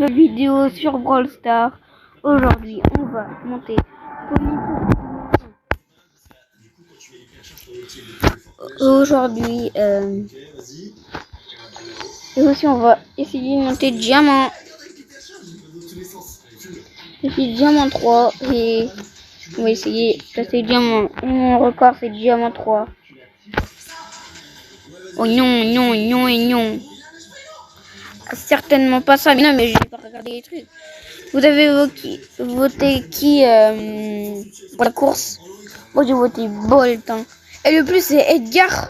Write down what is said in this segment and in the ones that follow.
nouvelle vidéo sur Brawl Stars. Aujourd'hui, on va monter et aussi on va essayer de monter diamant. Je suis diamant 3 et on va essayer de passer diamant. Mon record c'est diamant 3. Oh non, non, non et non. Certainement pas ça. Non, mais je n'ai pas regardé les trucs. Vous avez voté qui pour la course? Moi j'ai voté Bolt. Hein. Et le plus c'est Edgar.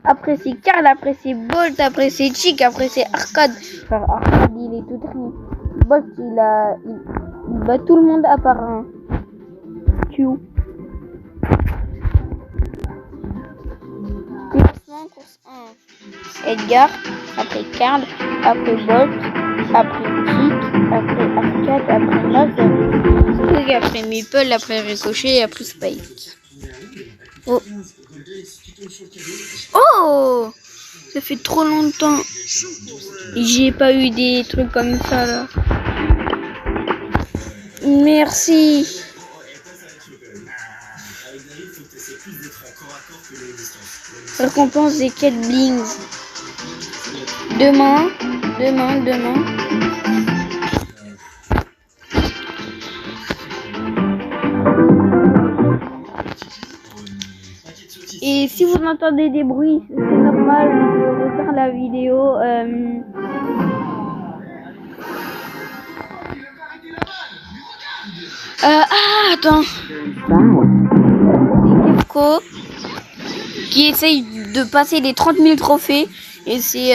Après c'est Karl, après c'est Bolt, après c'est Chick, après c'est Arcade. Enfin, Arcade il est tout triste. Bolt il bat tout le monde à part un. Q. Course 1. Edgar, après Karl, après Bolt, après Chick, après Arcade, après Max, après Meeple, après Ricochet et après Spike. Oh. Oh, ça fait trop longtemps. J'ai pas eu des trucs comme ça là. Merci. Récompense des quêtes bling. Demain. Et si vous entendez des bruits, c'est normal, je vais refaire la vidéo. Attends. C'est Kefko qui essaye de passer les 30 000 trophées. Et c'est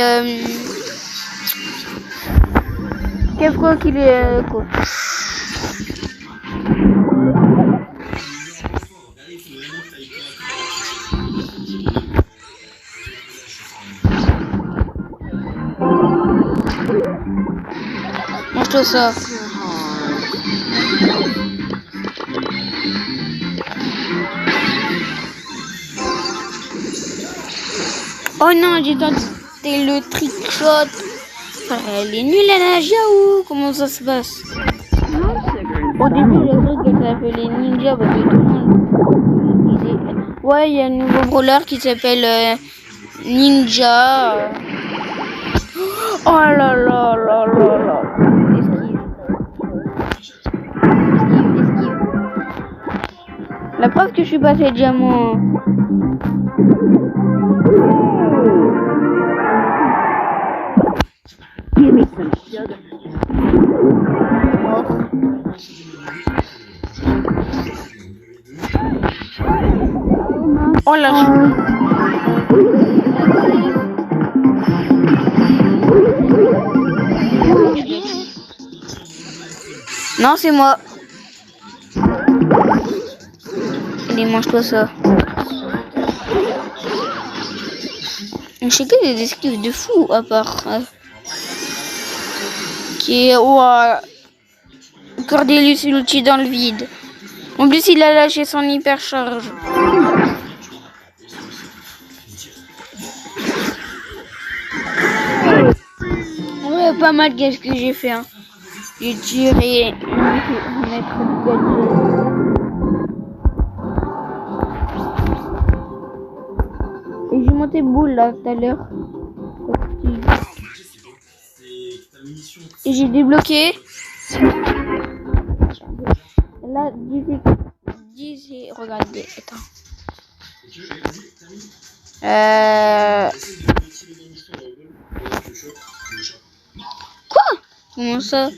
Kefko qui les coach. Mange-toi ça. Oh non, j'ai tenté le trick shot. Elle est nulle à la Jiao. Comment ça se passe? Au début, j'ai cru qu'elle s'appelait Ninja parce que tout le monde disait. Ouais, il y a un nouveau brawler qui s'appelle Ninja. Oh là là là là là. Esquive. La preuve que je suis passé diamant. Oh là. Non, c'est moi. Allez, mange-toi ça. Je sais que des esquives de fou à part. Qui est. Ouah. Cordelius ulti dans le vide. En plus, il a lâché son hypercharge. Ouais, pas mal qu'est-ce que j'ai fait. Hein. J'ai tiré un mètre de gadget. Et j'ai monté boule là tout à l'heure. Et j'ai débloqué. Là, disait, regardez, attends. Quoi? Comment ça?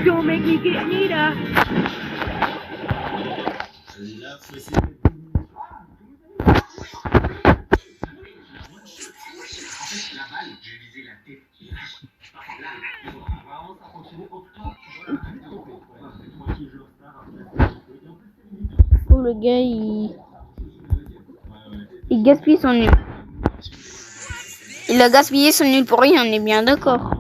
Don't make me get Nita. La balle, j'ai visé la Oh, le gars, il gaspille son nul. Il a gaspillé son nul pour rien, on est bien d'accord.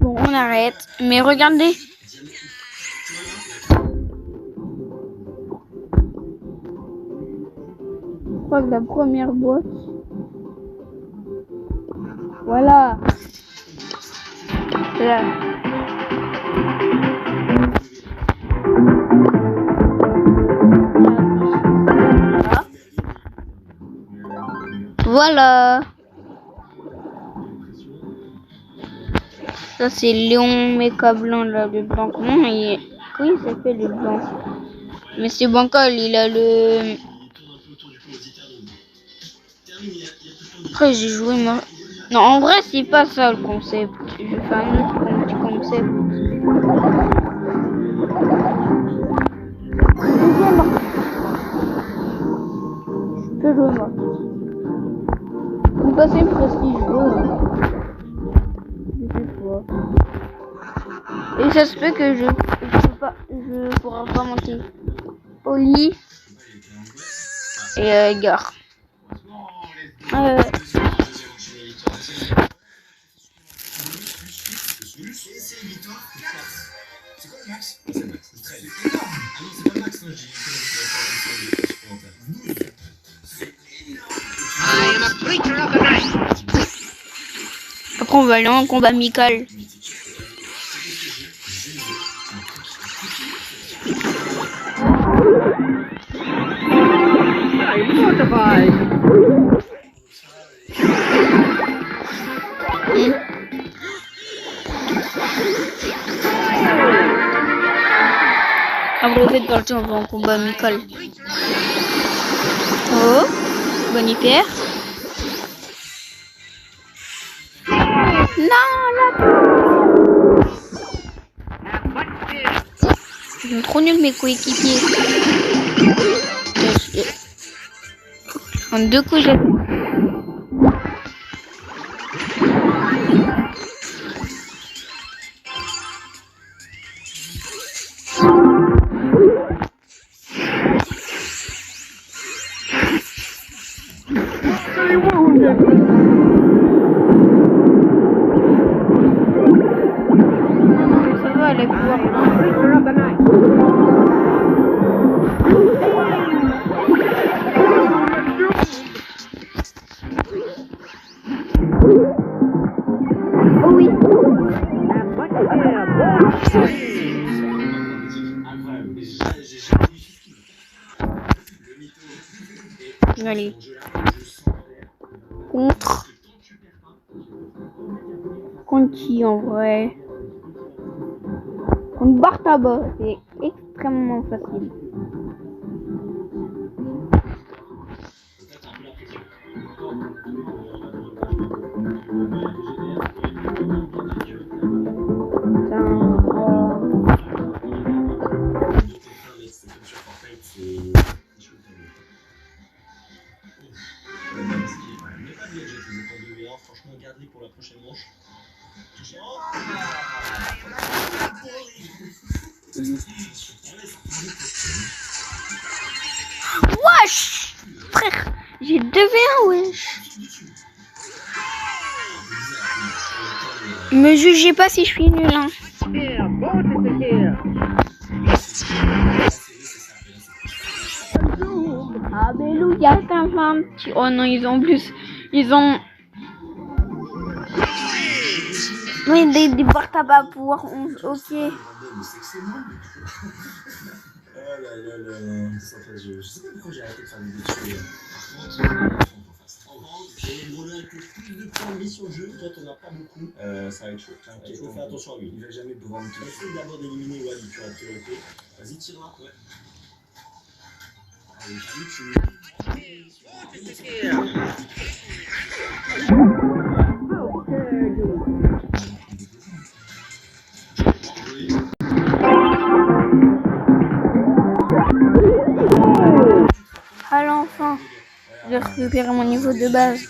Bon, on arrête. Mais regardez. Je crois que la première boîte. Voilà. Là. Voilà. Ça c'est Léon Mecha Blanc là, le blanc. Comment il s'appelle le blanc? Mais c'est bancal, il a le. Après j'ai joué moi. Non, en vrai c'est pas ça le concept. Je fais un autre petit concept. Je peux jouer moi. On va passer prestigieux. Et ça se peut que je pourrai pas monter au lit et gare. Après on va aller en combat amical. Après cette partie on va en combat amical. Oh, bonne hyper. Non, là. Ils sont trop nuls mes coéquipiers. En 2 coups j'ai. Ça va aller pouvoir. Oh oui. Allez. Contre qui en vrai? Contre Bartaba, c'est extrêmement facile. Franchement, garde-les pour la prochaine manche. Wesh! Frère, j'ai 2v1, wesh! Me jugez pas si je suis nul, hein. Alléluia, c'est un petit. Oh non, ils ont plus. Ils ont. Mais des portables à pouvoir, ok. Mais c'est que c'est moi. Oh là là là là. Je sais pas pourquoi j'ai arrêté de faire des dessus. Par contre, j'ai volé avec le plus de points de vie sur le jeu. Toi, t'en as pas beaucoup. Ça va être chaud. Il faut faire attention à lui. Il va jamais pouvoir me tuer. Essaye d'abord d'éliminer Wally, tu vas te tuer. Vas-y, tire-la. Ouais. Allez, À l'enfant, j'ai récupéré mon niveau de base.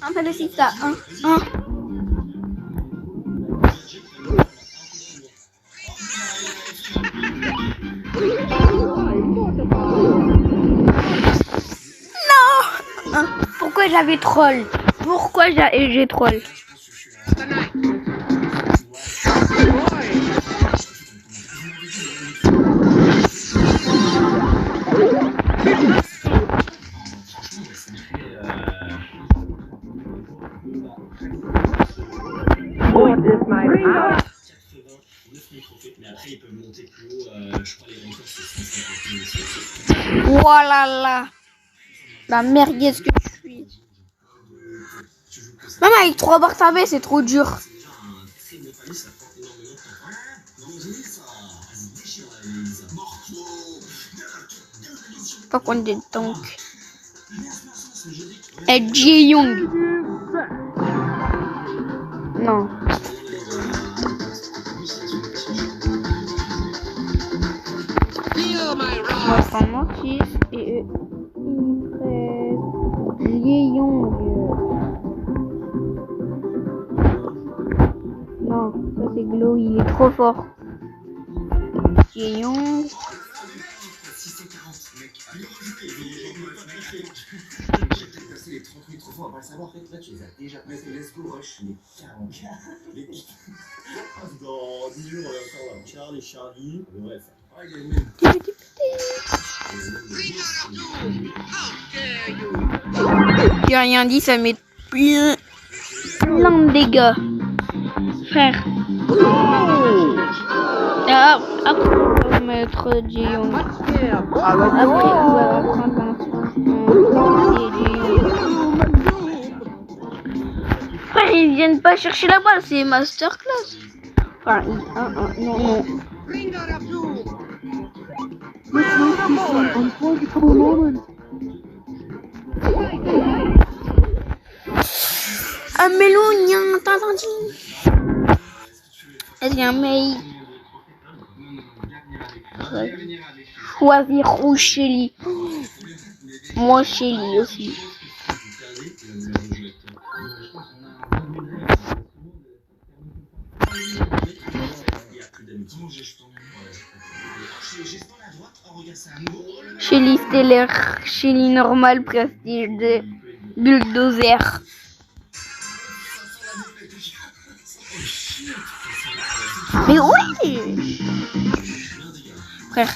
Un Félicita, un. Non. Pourquoi j'avais troll? Pourquoi j'ai troll? Mais après, ils peuvent monter plus haut. Je crois les rankings, c'est 150 000. Voilà là. La merguez que je suis. Même avec 3 barres tablées, c'est trop dur. Pas qu'on est tank. Et Ji Young. Non. Moi, je prends mon fils et eux, ils prennent Ji Young. Non, ça c'est Glow, il est trop fort. Ji Young. Les 30 000 trop forts, on va pas le savoir. En fait, là, tu les as déjà passés. Let's go, rush, les 40. Dans 10 jours, on va faire la Charlie et Charlie. On devrait le faire. Ah, il y a une même. J'ai rien dit, ça met plein de dégâts. Frère. Ah, après, on va mettre Ji Young. Après, on va prendre un frère, ils viennent pas chercher la balle, c'est masterclass. Enfin, non. Un mélonien, t'as entendu? Est-ce qu'un mail? Choisir ou Shelly. Moi, Shelly aussi. Shelly stellaire, Shelly normal, prestige de bulldozer. Mais oui! Frère,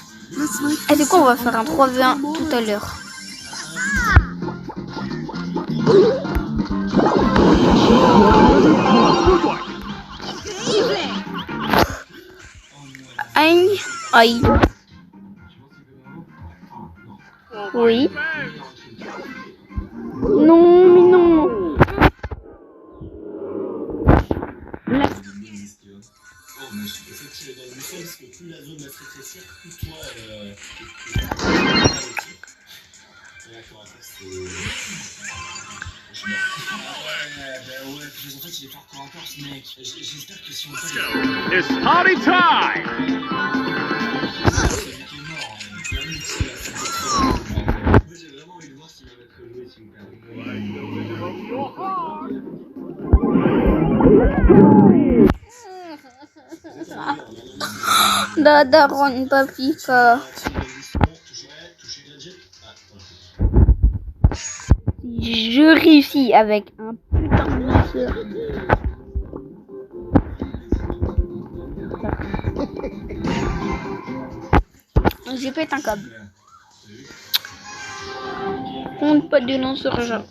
c'est quoi, on va faire un 3v1 tout à l'heure. Aïe, aïe. Oui. Non, mais non. Parce que plus la zone va se rétrécir, plus toi. D'accord, c'est. Ouais, puis en fait, il est fort encore ce mec. J'espère que si on fait. It's party time! Moi, j'ai vraiment envie de voir s'il va mettre joué s'il me permet. Dada, Ron, Papika. Je réussis avec un sûr. J'ai pété un câble. Compte pas de lanceur genre.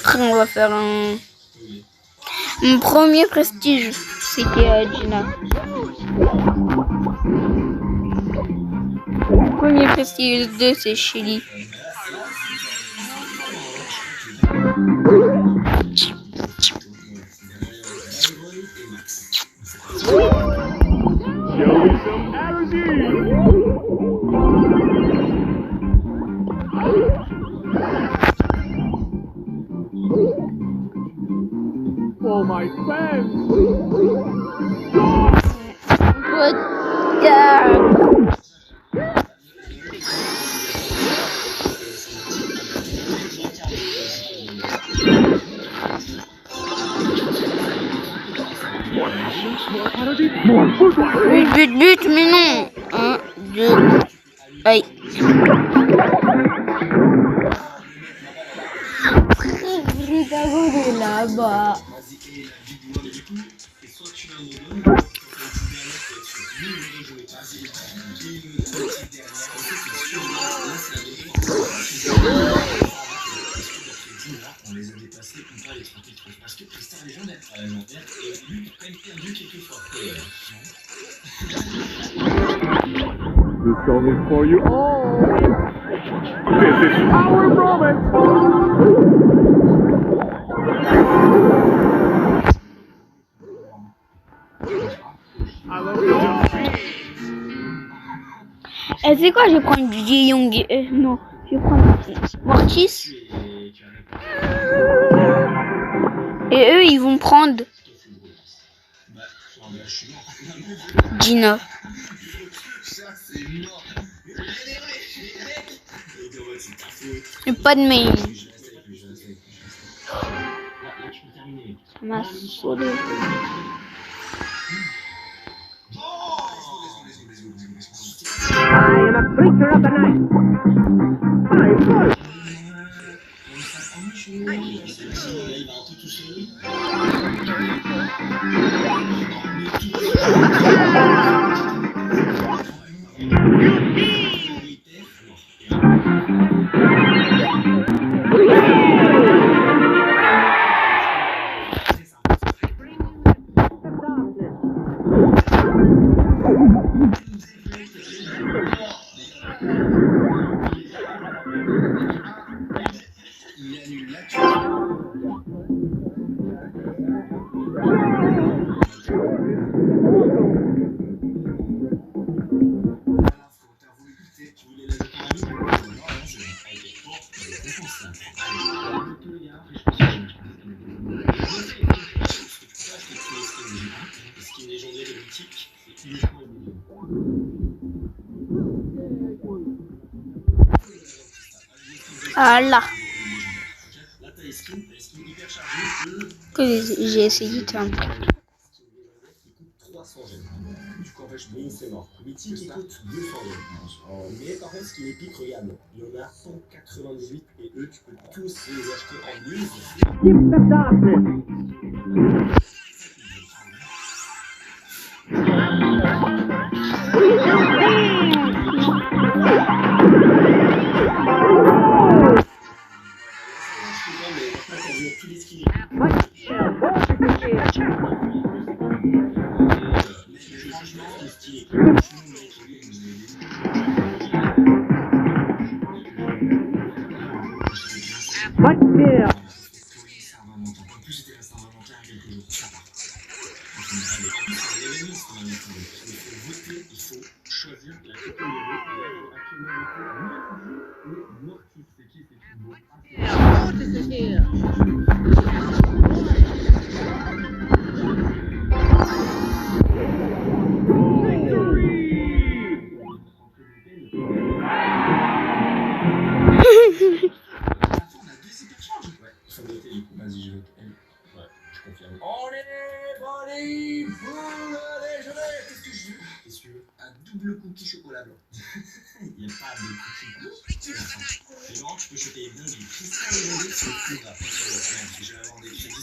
Après on va faire un... Mon premier prestige, c'était à Gina. Premier prestige 2, c'est Shelly. For my friends. But, mais non. 1, 2, aïe. Est là-bas. On les a dépassés, on va les tromper trop. Parce que Tristan est légendaire. Et lui, il a quand même perdu quelquefois. This song is for you all. This is our moment. I love you. Et c'est quoi, je vais prendre du Young. Non, je vais prendre Mortis. Et eux, ils vont prendre Gina. Et pas de main. Ça m'a saoulé. I am a creature of the night. Ah là. Que j'ai essayé de faire un truc. Du coup, en fait, je c'est mort. Mythique, il coûte 200 euros. Mais par contre, ce qui est épique, regarde, il y en a 198 et eux, tu peux tous les acheter en ligne. Skip the darkness. What fear? Vas-y, je vais. Ouais, je confirme. On est ready pour le déjeuner. Qu'est-ce que je veux? Un double cookie chocolat blanc. Il n'y a pas de cookie. Mais non, tu peux choper les bons, les cristaux, c'est le plus grave. Je vais avoir des cristaux.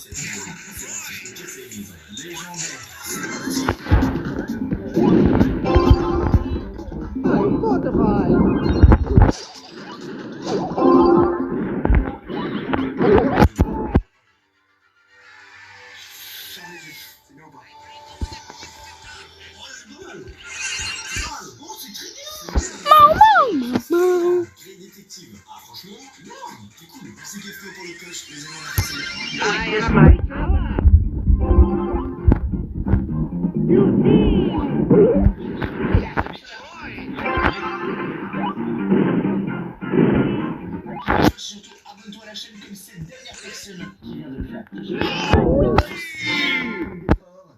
touche, les amis, on a passé les temps. I am my power. You Surtout, abonne-toi à la chaîne comme cette dernière personne qui vient de le faire.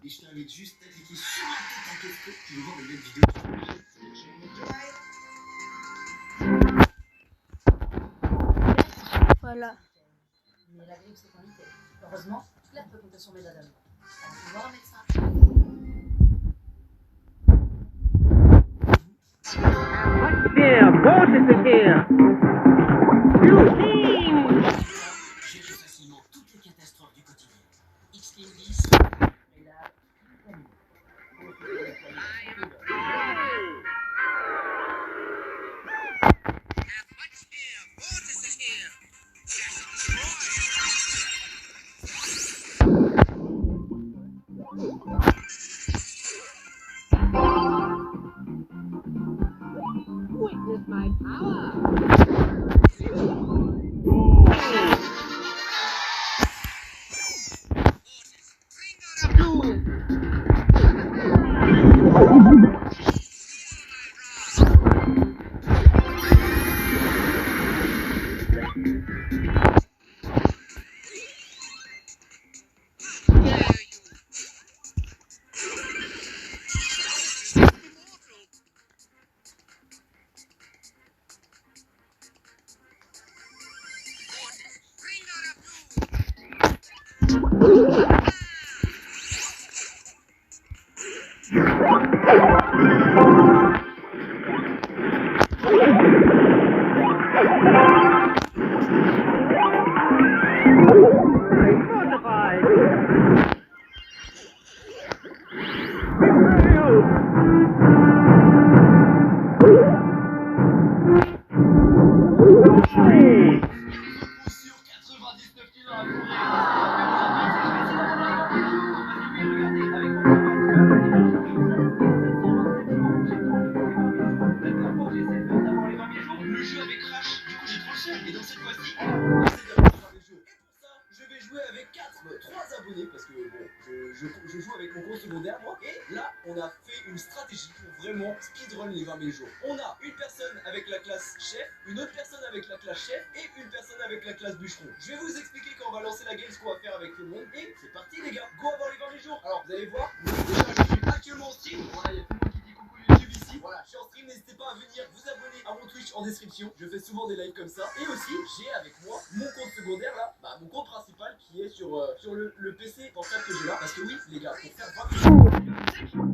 Et je t'invite juste à cliquer sur la tête en quelque chose. Tu veux voir une belle vidéo. Voilà. Mais la grippe, c'est pas invité. Heureusement, là, tu peux compter sur mes dames. Alors, tu vois, médecin. What's there? Moses is here. You team. Gère facilement toutes les catastrophes du quotidien. X-Team 10. Et là, Witness my power. sur 99 kilos à courir. Le jeu avec Crash, du coup j'ai trop le seum. Et donc cette fois-ci, c'est d'avoir le jeu. Et pour ça, je vais jouer avec 3 abonnés parce que bon, je joue avec mon compte secondaire moi. Et là, on a fait une stratégie pour vraiment speedrun les 20 000 jours. On a une personne avec la classe chef, une autre personne avec la classe chef et une personne avec la classe bûcheron. Je vais vous expliquer quand on va lancer la game ce qu'on va faire avec tout le monde. Et c'est parti les gars, go avant les 20 000 jours. Alors vous allez voir, déjà je suis actuellement en stream. Voilà, il y a tout le monde qui dit coucou YouTube ici. Voilà, je suis en stream, n'hésitez pas à venir vous abonner à mon Twitch en description. Je fais souvent des lives comme ça. Et aussi, j'ai avec moi mon compte secondaire là, mon compte principal qui est sur le PC portable que j'ai là. Parce que oui, les gars, pour faire 20 000 jours, il faut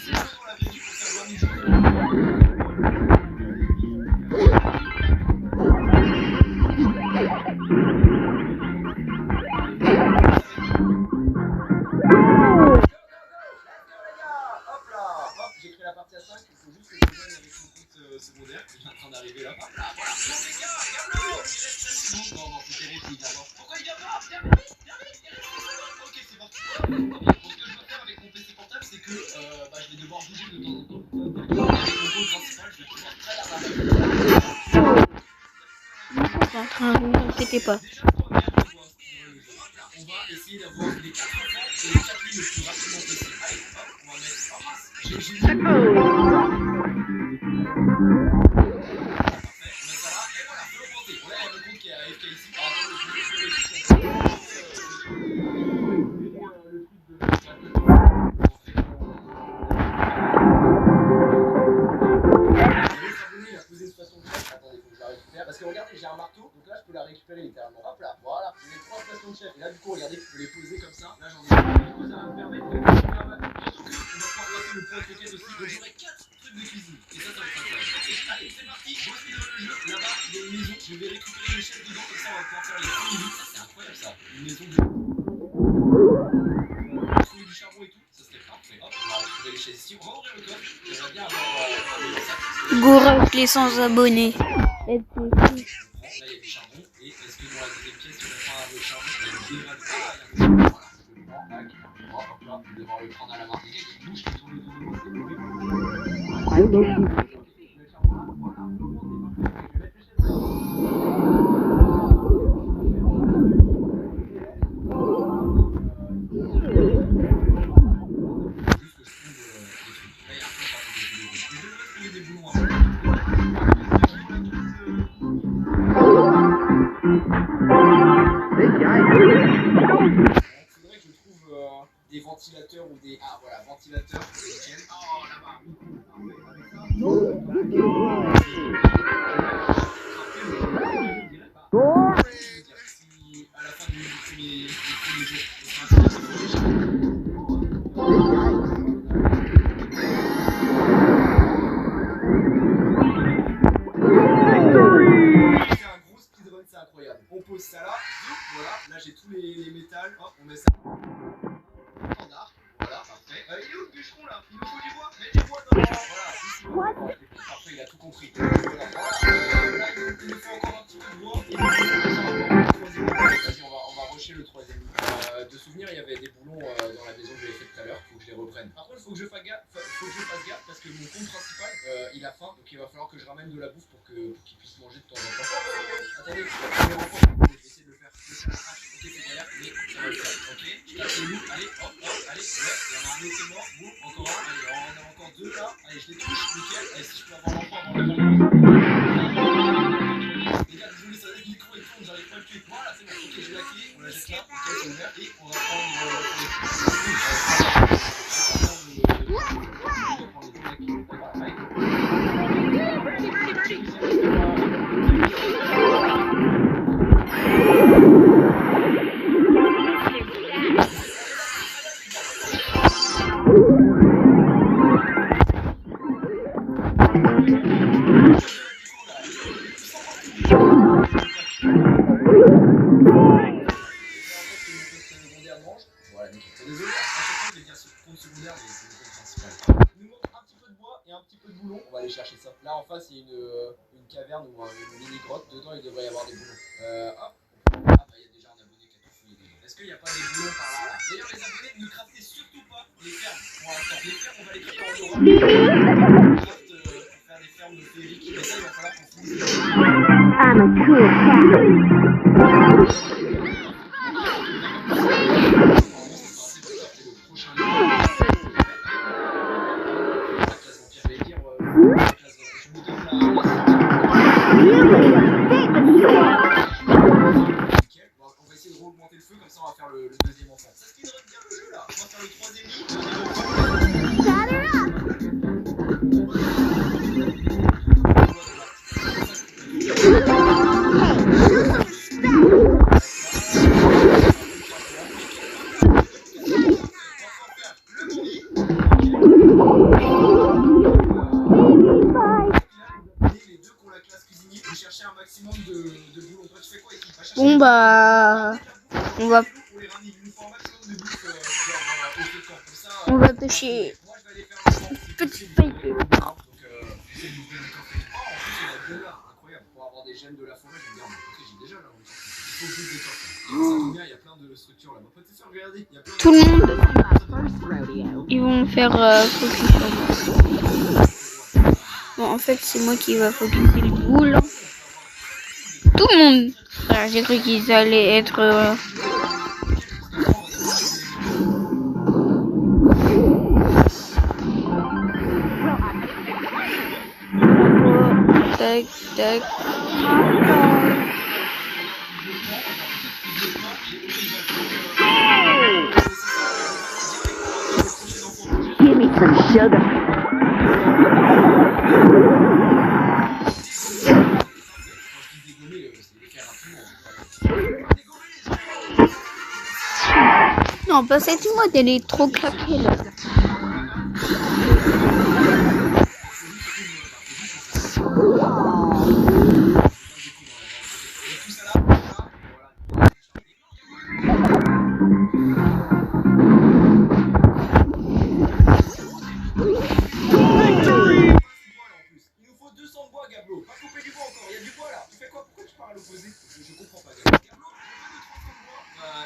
6 jours dans la vraie vie pour faire 20 000 jours. J'ai créé la partie à 5, il faut juste que je joigne avec mon compte secondaire, il est en train d'arriver là. Hop là, voilà, bon les gars, regarde-le, il reste 5 secondes. Non, non, c'est terrible, d'abord. Pourquoi il vient pas? Viens vite, il reste 5 secondes. Ok, c'est parti. Donc, ce que je dois faire avec mon PC portable, c'est que je vais devoir bouger de temps en temps. Avec mon compte principal, je vais pouvoir très la Ne vous inquiétez pas. Déjà, ce qu'on va faire, on va essayer d'avoir les 4 enfants et les 4 lignes le plus rapidement possible. Allez, hop, on va mettre. Oh mince, j'ai Echo. Parfait, on met ça là, et voilà, faut augmenter. Là, il y a mon compte qui est à AFK ici. Alors, attendez, je vais il a posé une station de chef. Attendez, faut que je la récupère. Parce que regardez, j'ai un marteau, donc là, je peux la récupérer littéralement. Hop là, voilà, j'ai les 3 stations de chef. Et là, du coup, regardez, je peux les poser comme ça. Là, j'en ai une. Du coup, ça va me permettre de faire ma. Surtout qu'on va pouvoir placer le point de roquette aussi. Donc, j'aurai 4 trucs de cuisine. Et ça va être intéressant. Ok, allez, c'est parti. Je suis dans le jeu. Là-bas, il y a une maison. Je vais récupérer les chefs dedans. Comme ça, on va pouvoir faire les 1 minute. Ça, c'est incroyable ça. Une maison de. Trouver du charbon et tout. Ça, c'était parfait. Hop, on va récupérer les chaises ici. On va ouvrir le coffre. J'aimerais bien avoir ça. Gourek les 100 abonnés. Là, il y a du charbon. Et est-ce que dans la deuxième pièce, il n'y aurait pas le charbon? Il y a une dérape. Ah, il y a un voilà. Je le prends. Tac. Hop là. Je vais devoir le prendre à la main. Les gars qui bougent, qui tournent autour de moi. C'est mauvais. Le charbon là. Voilà. Je vais mettre les chaises. faudrait que je trouve des ventilateurs ou des... Ah voilà, ventilateurs. Nickel. Oh là-bas. Si à la fin du premier jour, c'est un gros speedrun, c'est incroyable. On pose ça là, voilà, là j'ai tous les métals, hop, on met ça. Standard, voilà, parfait. Il est où le bûcheron là? Il nous faut du bois? Mets du bois dans le voilà, ici. Parfait, il a tout compris. Voilà. Là, il nous faut encore un petit peu de bois. Et vas-y, on va rusher le troisième. De souvenir, il y avait des boulons dans la maison que j'avais fait tout à l'heure. Faut que je les reprenne. Par contre, il faut que je fasse gaffe parce que mon compte principal, il a faim. Donc il va falloir que je ramène de la bouffe pour qu'il puisse manger de temps en temps. Attendez, je vais essayer de le faire. Ok, c'est galère, mais ça va le faire. Ok, je tape le loup. Allez, hop, allez. Ouais, il y en a un autre qui est mort. Boum, encore un. Allez, on en a encore deux là. Allez, je les touche. Nickel. Allez, si je peux avoir l'enfant avant la les gars, désolé, ça va, il court et tourne, j'arrive pas à le tuer. Voilà, c'est bon, ok, j'ai la clé, on la jette là, ok, c'est ouvert, et on va prendre voilà, nickel. Désolé, à chaque fois je vais dire compte secondaire, mais c'est le compte principal. Il nous manque un petit peu de bois et un petit peu de boulons. On va aller chercher ça. Là en face, il y a une caverne ou une mini grotte. Dedans, il devrait y avoir des boulons. Hop. Ah bah, il y a déjà un abonné qui a tout fouillé. Est-ce qu'il n'y a pas des boulons par là? D'ailleurs, les abonnés, ne craftez surtout pas les fermes. Pour l'instant, les fermes, on va les créer en Europe. On craft pour faire des fermes féeriques. Mais ça, il va falloir qu'on finisse. I'm a cool cat. On va essayer de augmenter le feu, comme ça on va faire le deuxième enfant. Ça speedrun bien le jeu là. On va faire le troisième lit. Les deux qui ont la classe cuisinier, vous cherchez un maximum de boulons. Toi tu fais quoi ici? Bon bah, on va pêcher une petite paille. Incroyable, pour avoir des gemmes de la forêt, je me dis, ok, j'ai déjà là. Il faut que je des torches. Ça tombe bien, il y a plein de structures là. Ma petite soeur, regardez, il y a plein de... Tout le monde, ils vont faire focus sur moi. Bon, en fait, c'est moi qui va focuser le boule. Tout le monde. Frère, j'ai cru qu'ils allaient être... Tac, tac. Give me some sugar. Non, pas cette mode, elle est trop claquée là.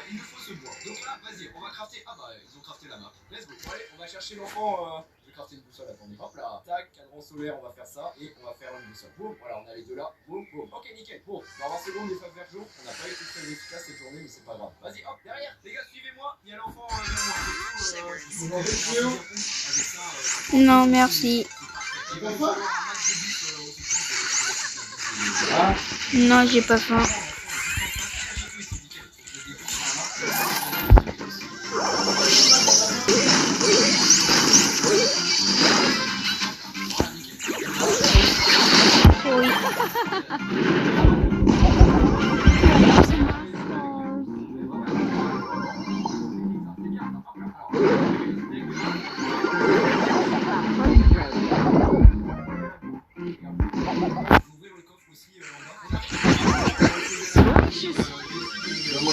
Il nous faut ce bois. Donc là, vas-y, on va crafter. Ah bah, ils ont crafté la map. Let's go. Allez, on va chercher l'enfant. Je vais crafter une boussole. Attendez. Hop là. Tac, cadran solaire, on va faire ça. Et on va faire une boussole. Boum. Voilà, on a les deux là. Boum, boum. Ok, nickel. Bon, dans 20 secondes, les phases vers jour. On n'a pas été très efficace cette journée, mais c'est pas grave. Vas-y, hop, derrière. Les gars, suivez-moi. Il y a l'enfant vers moi. Non, merci. Non, j'ai pas faim.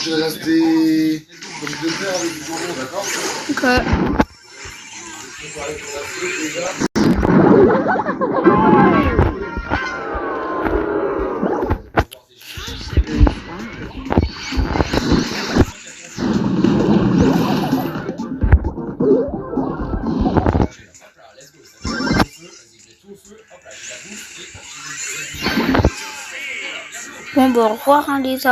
manger la glace des pommes de terre avec du jambon, d'accord? Ok. Préparer ton assiette déjà. Bon, bah, au revoir, hein, les